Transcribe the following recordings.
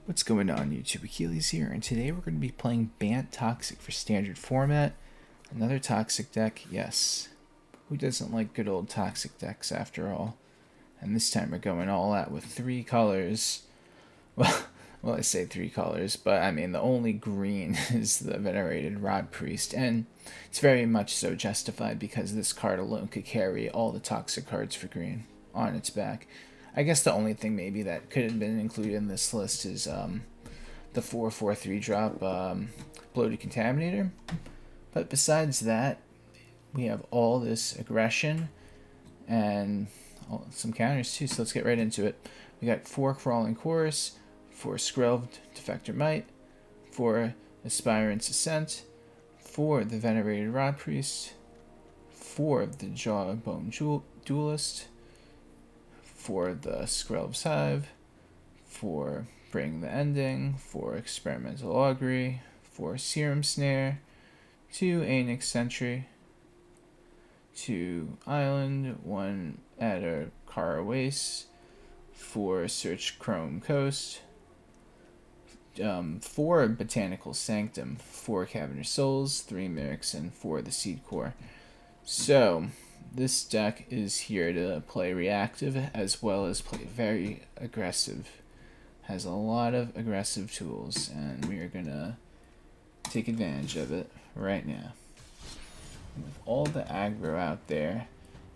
What's going on YouTube? Achilles here, and today we're going to be playing Bant Toxic for standard format. Another toxic deck, yes. Who doesn't like good old toxic decks after all? And this time we're going all out with 3 colors. Well, I say 3 colors, but I mean the only green is the Venerated Rotpriest, and it's very much so justified because this card alone could carry all the toxic cards for green on its back. I guess the only thing maybe that could have been included in this list is the 4/4/3 drop Bloated Contaminator. But besides that, we have all this aggression and some counters too, so let's get right into it. We got 4 Crawling Chorus, 4 Skrelv Defector Mite, 4 Aspirant's Ascent, 4 the Venerated Rotpriest, 4 the Jawbone Duelist, for the Skrelv's Hive, for Bring the Ending, for Experimental Augury, for Serum Snare, 2 Annex Sentry, 2 Island, 1 Adarkar Wastes, 4 Seachrome Coast, 4 Botanical Sanctum, 4 Cavern of Souls, 3 Mirrex, and 4 the Seedcore. So, this deck is here to play reactive as well as play very aggressive. Has a lot of aggressive tools, and we are going to take advantage of it right now. With all the aggro out there,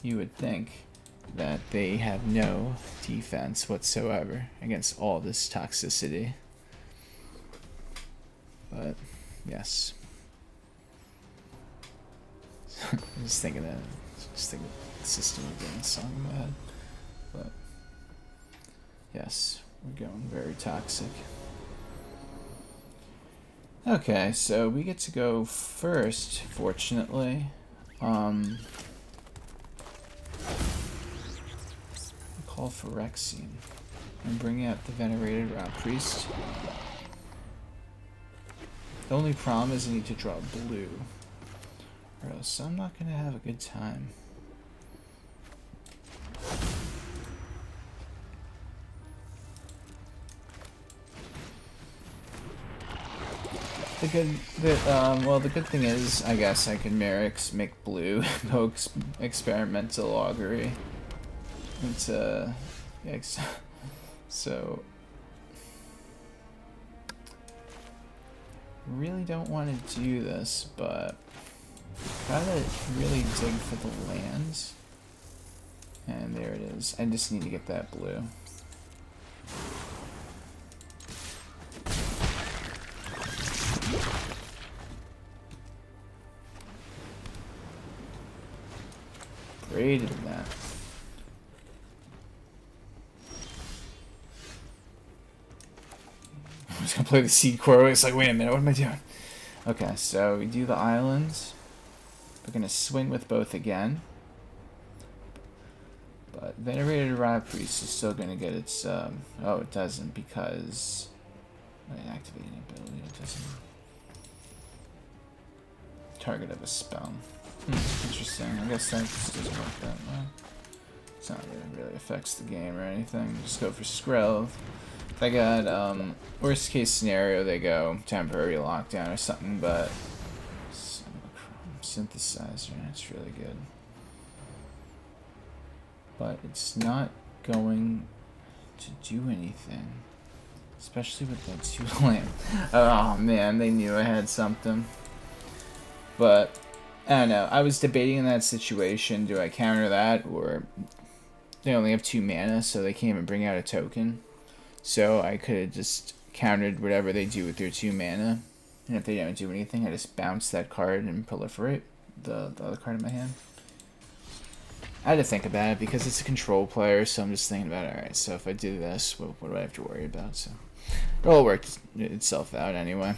you would think that they have no defense whatsoever against all this toxicity. But, yes. I'm just thinking of the system of being song in my head. But yes, we're going very toxic. Okay, so we get to go first, fortunately. Call for Rexine and bring out the Venerated Rotpriest. The only problem is I need to draw blue, or else I'm not going to have a good time. The good thing is, I guess I can Mirrex, make blue, poke Experimental Augury into, so really don't want to do this, but gotta really dig for the lands. And there it is. I just need to get that blue. Braided that. I'm just gonna play the Seedcore. It's like, wait a minute, what am I doing? Okay, so we do the islands. We're gonna swing with both again. But Venerated Rotpriest is still gonna get its oh, it doesn't, because activating ability, it doesn't. Target of a spell. Interesting. I guess that just doesn't work that well. It's not really affects the game or anything. Just go for Skrelv. I got worst case scenario, they go temporary lockdown or something, but synthesizer, that's really good. But it's not going to do anything, especially with that 2 lamp. Oh man, they knew I had something. But I don't know. I was debating in that situation, do I counter that, or they only have 2 mana, so they can't even bring out a token. So I could have just countered whatever they do with their 2 mana, and if they don't do anything, I just bounce that card and proliferate the other card in my hand. I had to think about it because it's a control player, so I'm just thinking about it. Alright, so if I do this, what do I have to worry about? So it all worked itself out anyway.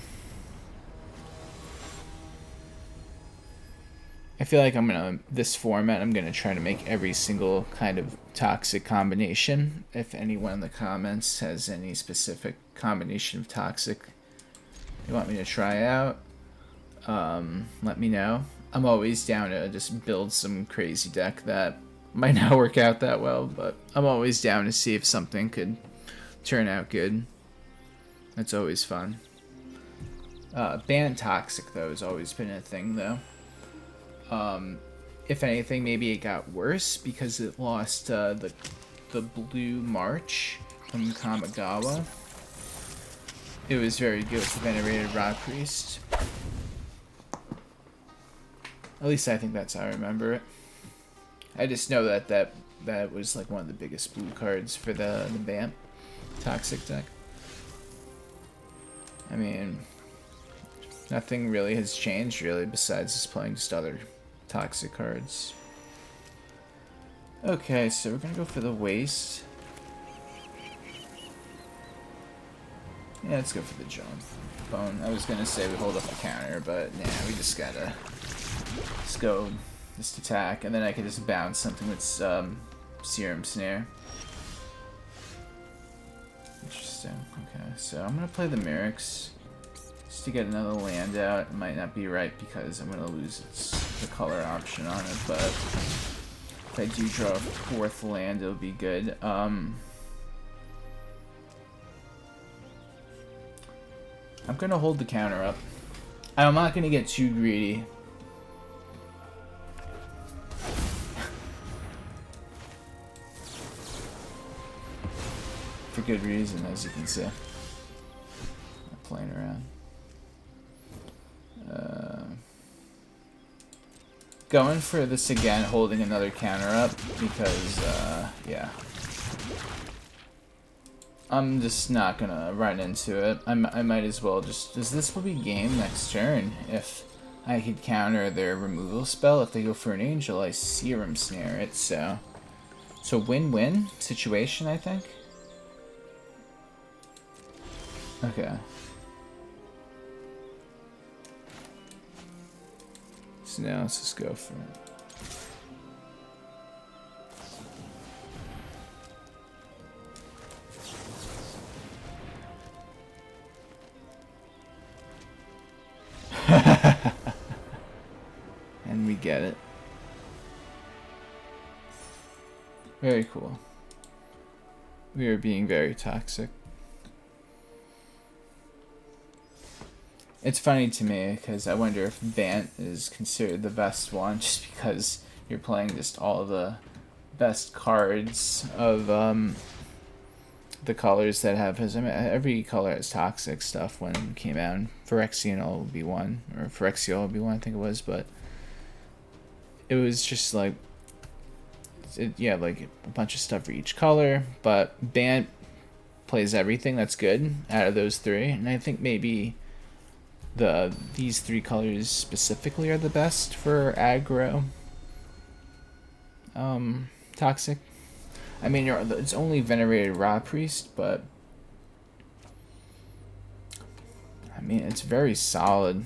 I feel like this format, I'm gonna try to make every single kind of toxic combination. If anyone in the comments has any specific combination of toxic you want me to try out, let me know. I'm always down to just build some crazy deck that might not work out that well, but I'm always down to see if something could turn out good. That's always fun. Bant Toxic, though, has always been a thing, though. If anything, maybe it got worse because it lost the Blue March from Kamigawa. It was very good with the Venerated Rotpriest. At least I think that's how I remember it. I just know that was like one of the biggest blue cards for the Bant Toxic deck. I mean, nothing really has changed really besides just playing just other Toxic cards. Okay, so we're gonna go for the Waste. Yeah, let's go for the Jawbone. I was gonna say we hold up the counter, but nah, we just gotta go just attack, and then I can just bounce something with Serum Snare. Interesting. Okay, so I'm gonna play the Mirrex just to get another land out. It might not be right because I'm gonna lose the color option on it, but if I do draw a 4th land, it'll be good. I'm gonna hold the counter up. I'm not gonna get too greedy. For good reason, as you can see. I'm playing around. Going for this again, holding another counter up because, yeah. I'm just not gonna run into it. I might as well just... This will be game next turn. If I could counter their removal spell, if they go for an Angel, I Serum Snare it, so... So win-win situation, I think. Okay. So now let's just go for it. And we get it. Very cool. We are being very toxic. It's funny to me because I wonder if Bant is considered the best one just because you're playing just all the best cards of the colors that have his. I mean, every color has toxic stuff when it came out. Phyrexianol would be one, or Phyrexial would be one, I think it was, but it was just like, yeah, like a bunch of stuff for each color. But Bant plays everything that's good out of those three, and I think maybe these 3 colors specifically are the best for aggro toxic. I mean, it's only Venerated Rotpriest, but I mean, it's very solid.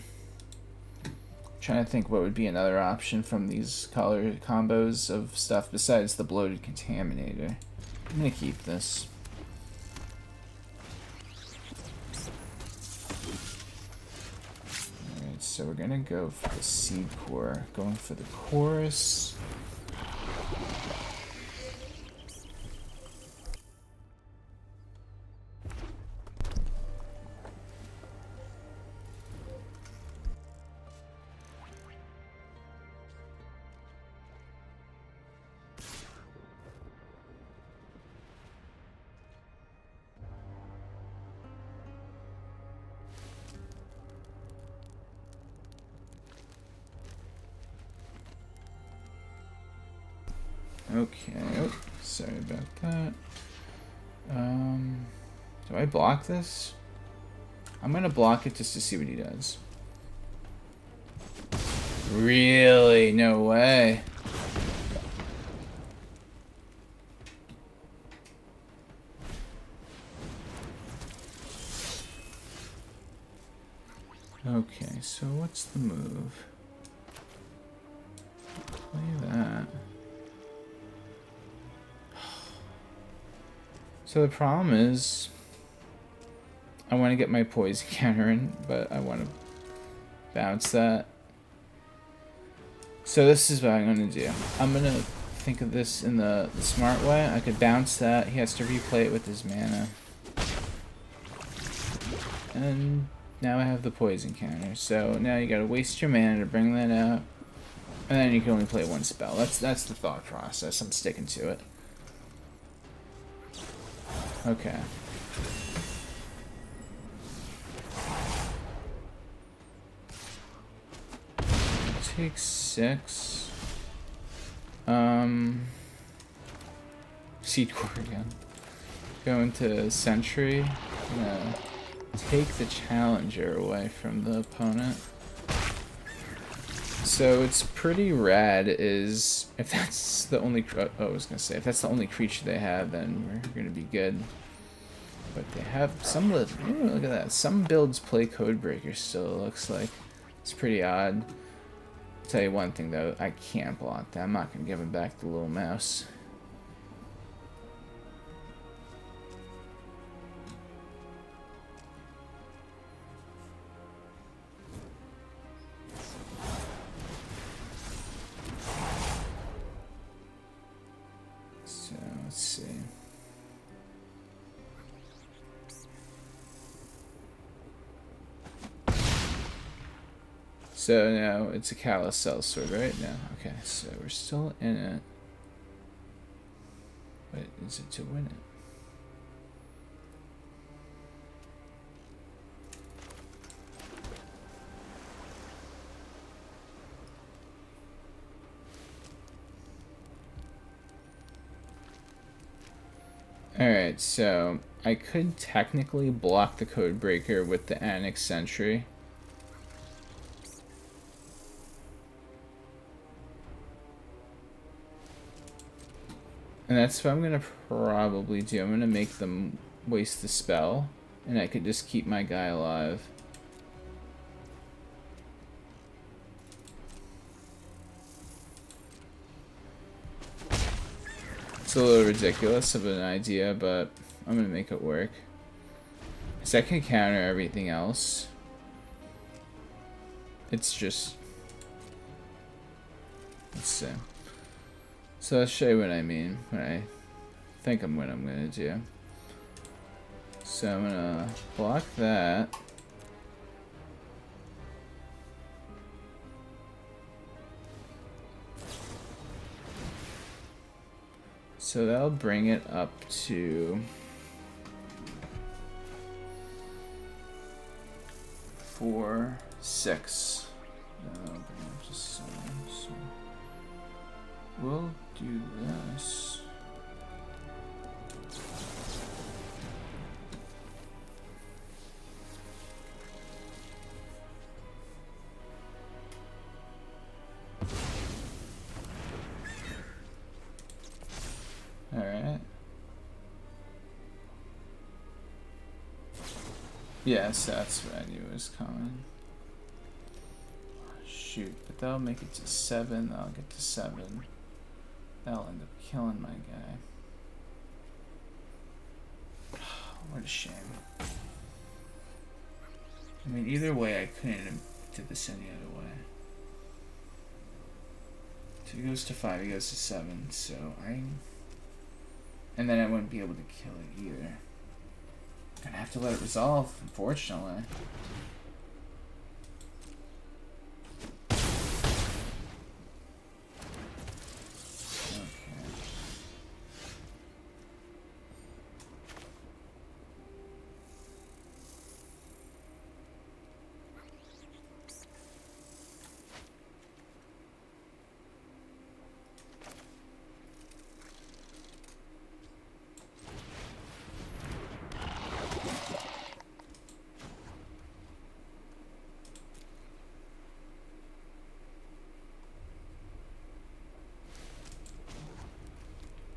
I'm trying to think what would be another option from these color combos of stuff besides the Bloated Contaminator. I'm gonna keep this. Alright, so we're gonna go for the Seedcore, going for the Chorus. Okay, oh, sorry about that. Do I block this? I'm gonna block it just to see what he does. Really? No way. Okay, so what's the move? Play that. So the problem is, I want to get my poison counter in, but I want to bounce that. So this is what I'm going to do. I'm going to think of this in the smart way. I could bounce that. He has to replay it with his mana. And now I have the poison counter. So now you gotta waste your mana to bring that out. And then you can only play one spell. That's the thought process. I'm sticking to it. Okay. Take 6. Seedcore again. Go into Sentry. Gonna take the challenger away from the opponent. So it's pretty rad is if that's the only I was gonna say if that's the only creature they have, then we're gonna be good. But they have some ooh, look at that. Some builds play Codebreaker still, it looks like. It's pretty odd. I'll tell you one thing though, I can't block that. I'm not gonna give him back the little mouse. So let's see. So now it's a Callous Sellsword, right? No. Okay, so we're still in it. But is it to win it? Alright, so I could technically block the Codebreaker with the Annex Sentry. And that's what I'm going to probably do. I'm going to make them waste the spell, and I could just keep my guy alive. It's a little ridiculous of an idea, but I'm going to make it work. Because I can counter everything else. It's just... let's see. So I'll show you what I mean, what I think what I'm going to do. So I'm going to block that. So that'll bring it up to 4, 6. That'll bring it up to 7. So we'll do this. Alright. Yes, that's what I knew was coming. Shoot, but that'll make it to 7. That'll get to 7. That'll end up killing my guy. What a shame. I mean, either way, I couldn't have did this any other way. So he goes to 5, he goes to 7, so and then I wouldn't be able to kill it either. Gonna have to let it resolve, unfortunately.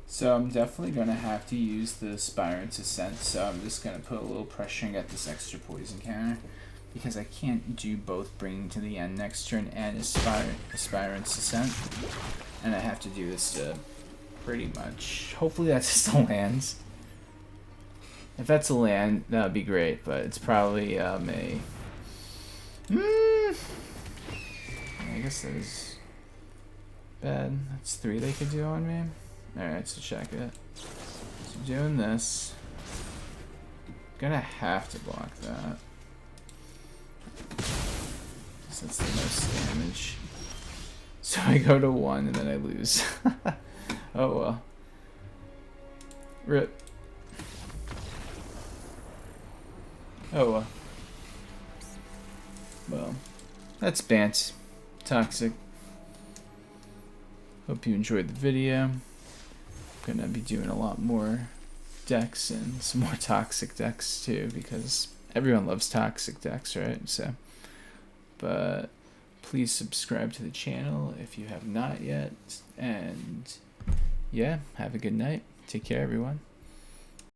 So I'm definitely going to have to use the Aspirant's Ascent, so I'm just going to put a little pressure and get this extra poison counter, because I can't do both bringing to the end next turn and Aspirant's Ascent, and I have to do this to pretty much, hopefully that's just a land. If that's a land, that would be great, but it's probably I guess that is bad. That's 3 they could do on me. Alright, so check it. So doing this, gonna have to block that. That's the most damage. So I go to 1 and then I lose. Oh well. Rip. Oh well. Well, that's Bant. Toxic. Hope you enjoyed the video. I'm gonna be doing a lot more decks and some more toxic decks too, because everyone loves toxic decks, right? So, but please subscribe to the channel if you have not yet, and yeah, have a good night. Take care, everyone.